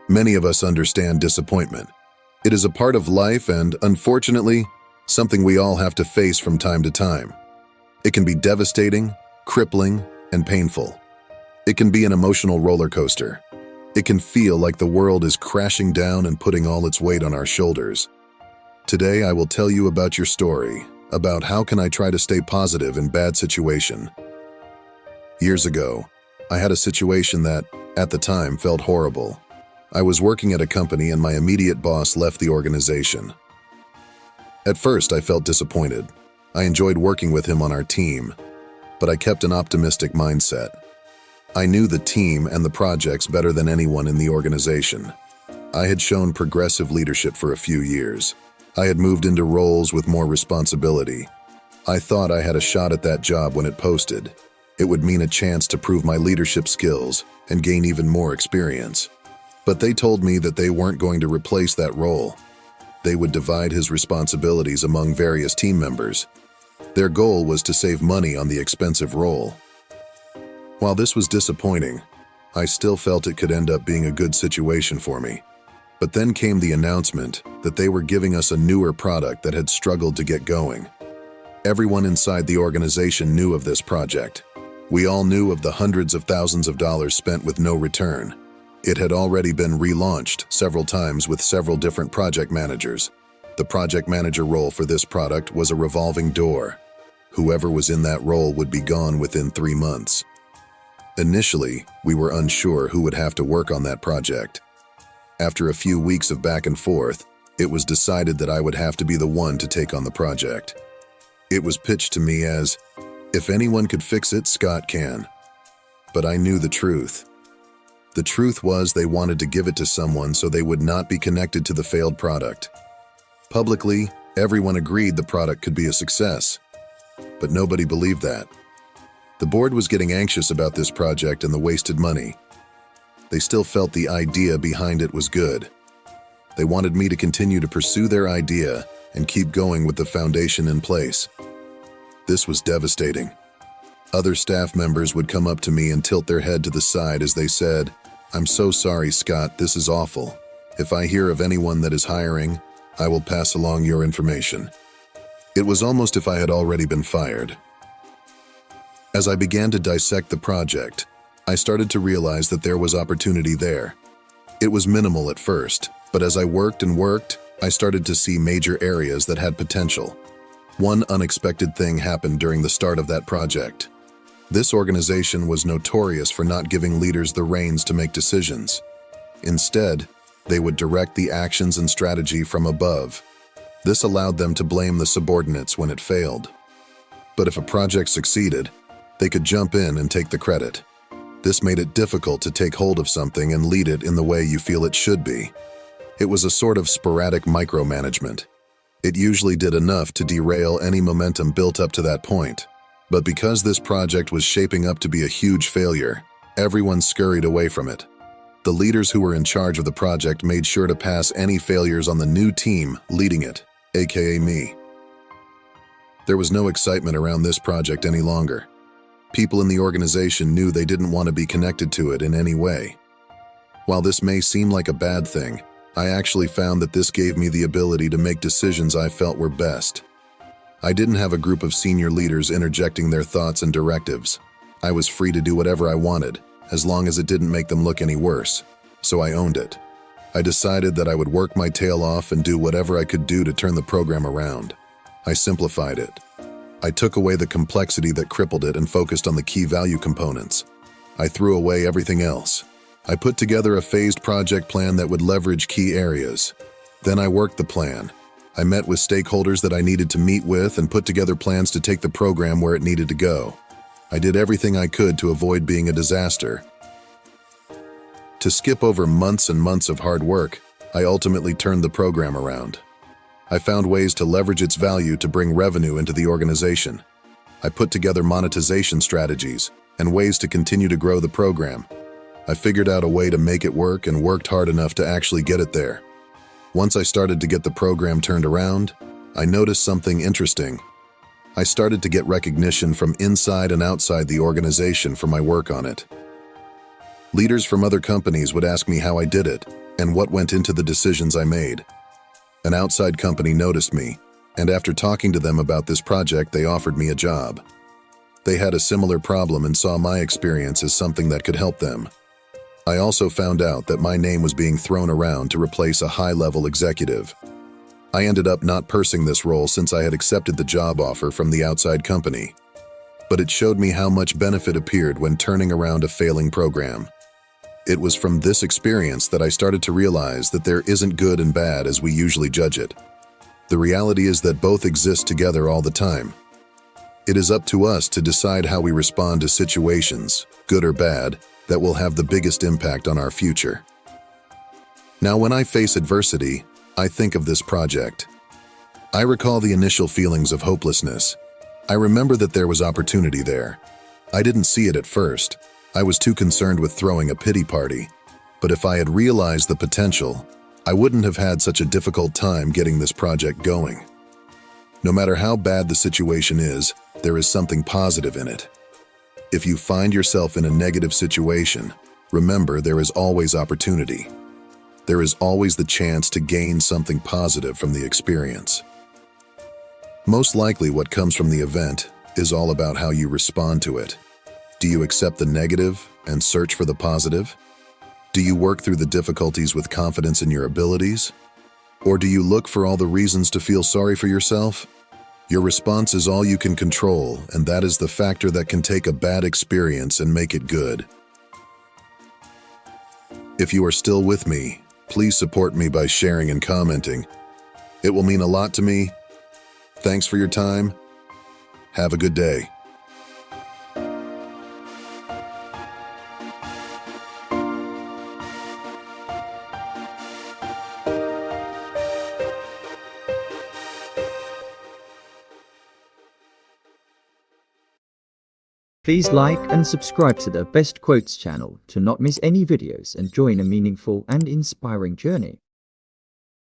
Many of us understand disappointment. It is a part of life and, unfortunately, something we all have to face from time to time. It can be devastating, crippling, and painful. It can be an emotional roller coaster. It can feel like the world is crashing down and putting all its weight on our shoulders. Today, I will tell you about your story, about how can I try to stay positive in bad situation. Years ago, I had a situation that, at the time, felt horrible. I was working at a company and my immediate boss left the organization. At first, I felt disappointed. I enjoyed working with him on our team, but I kept an optimistic mindset. I knew the team and the projects better than anyone in the organization. I had shown progressive leadership for a few years. I had moved into roles with more responsibility. I thought I had a shot at that job when it posted. It would mean a chance to prove my leadership skills and gain even more experience. But they told me that they weren't going to replace that role. They would divide his responsibilities among various team members. Their goal was to save money on the expensive role. While this was disappointing, I still felt it could end up being a good situation for me. But then came the announcement that they were giving us a newer product that had struggled to get going. Everyone inside the organization knew of this project. We all knew of the hundreds of thousands of dollars spent with no return. It had already been relaunched several times with several different project managers. The project manager role for this product was a revolving door. Whoever was in that role would be gone within 3 months. Initially, we were unsure who would have to work on that project. After a few weeks of back and forth, it was decided that I would have to be the one to take on the project. It was pitched to me as, if anyone could fix it, Scott can. But I knew the truth. The truth was they wanted to give it to someone so they would not be connected to the failed product. Publicly, everyone agreed the product could be a success, but nobody believed that. The board was getting anxious about this project and the wasted money. They still felt the idea behind it was good. They wanted me to continue to pursue their idea and keep going with the foundation in place. This was devastating. Other staff members would come up to me and tilt their head to the side as they said, "I'm so sorry, Scott, this is awful. If I hear of anyone that is hiring, I will pass along your information." It was almost as if I had already been fired. As I began to dissect the project, I started to realize that there was opportunity there. It was minimal at first, but as I worked and worked, I started to see major areas that had potential. One unexpected thing happened during the start of that project. This organization was notorious for not giving leaders the reins to make decisions. Instead, they would direct the actions and strategy from above. This allowed them to blame the subordinates when it failed. But if a project succeeded, they could jump in and take the credit. This made it difficult to take hold of something and lead it in the way you feel it should be. It was a sort of sporadic micromanagement. It usually did enough to derail any momentum built up to that point. But because this project was shaping up to be a huge failure, everyone scurried away from it. The leaders who were in charge of the project made sure to pass any failures on the new team leading it, aka me. There was no excitement around this project any longer. People in the organization knew they didn't want to be connected to it in any way. While this may seem like a bad thing, I actually found that this gave me the ability to make decisions I felt were best. I didn't have a group of senior leaders interjecting their thoughts and directives. I was free to do whatever I wanted, as long as it didn't make them look any worse, so I owned it. I decided that I would work my tail off and do whatever I could do to turn the program around. I simplified it. I took away the complexity that crippled it and focused on the key value components. I threw away everything else. I put together a phased project plan that would leverage key areas. Then I worked the plan. I met with stakeholders that I needed to meet with and put together plans to take the program where it needed to go. I did everything I could to avoid being a disaster. To skip over months and months of hard work, I ultimately turned the program around. I found ways to leverage its value to bring revenue into the organization. I put together monetization strategies and ways to continue to grow the program. I figured out a way to make it work and worked hard enough to actually get it there. Once I started to get the program turned around, I noticed something interesting. I started to get recognition from inside and outside the organization for my work on it. Leaders from other companies would ask me how I did it, and what went into the decisions I made. An outside company noticed me, and after talking to them about this project, they offered me a job. They had a similar problem and saw my experience as something that could help them. I also found out that my name was being thrown around to replace a high-level executive. I ended up not pursuing this role since I had accepted the job offer from the outside company. But it showed me how much benefit appeared when turning around a failing program. It was from this experience that I started to realize that there isn't good and bad as we usually judge it. The reality is that both exist together all the time. It is up to us to decide how we respond to situations, good or bad, that will have the biggest impact on our future. Now, when I face adversity, I think of this project. I recall the initial feelings of hopelessness. I remember that there was opportunity there. I didn't see it at first. I was too concerned with throwing a pity party. But if I had realized the potential, I wouldn't have had such a difficult time getting this project going. No matter how bad the situation is, there is something positive in it. If you find yourself in a negative situation, remember there is always opportunity. There is always the chance to gain something positive from the experience. Most likely what comes from the event is all about how you respond to it. Do you accept the negative and search for the positive? Do you work through the difficulties with confidence in your abilities? Or do you look for all the reasons to feel sorry for yourself? Your response is all you can control, and that is the factor that can take a bad experience and make it good. If you are still with me, please support me by sharing and commenting. It will mean a lot to me. Thanks for your time. Have a good day. Please like and subscribe to the Best Quotes channel to not miss any videos and join a meaningful and inspiring journey.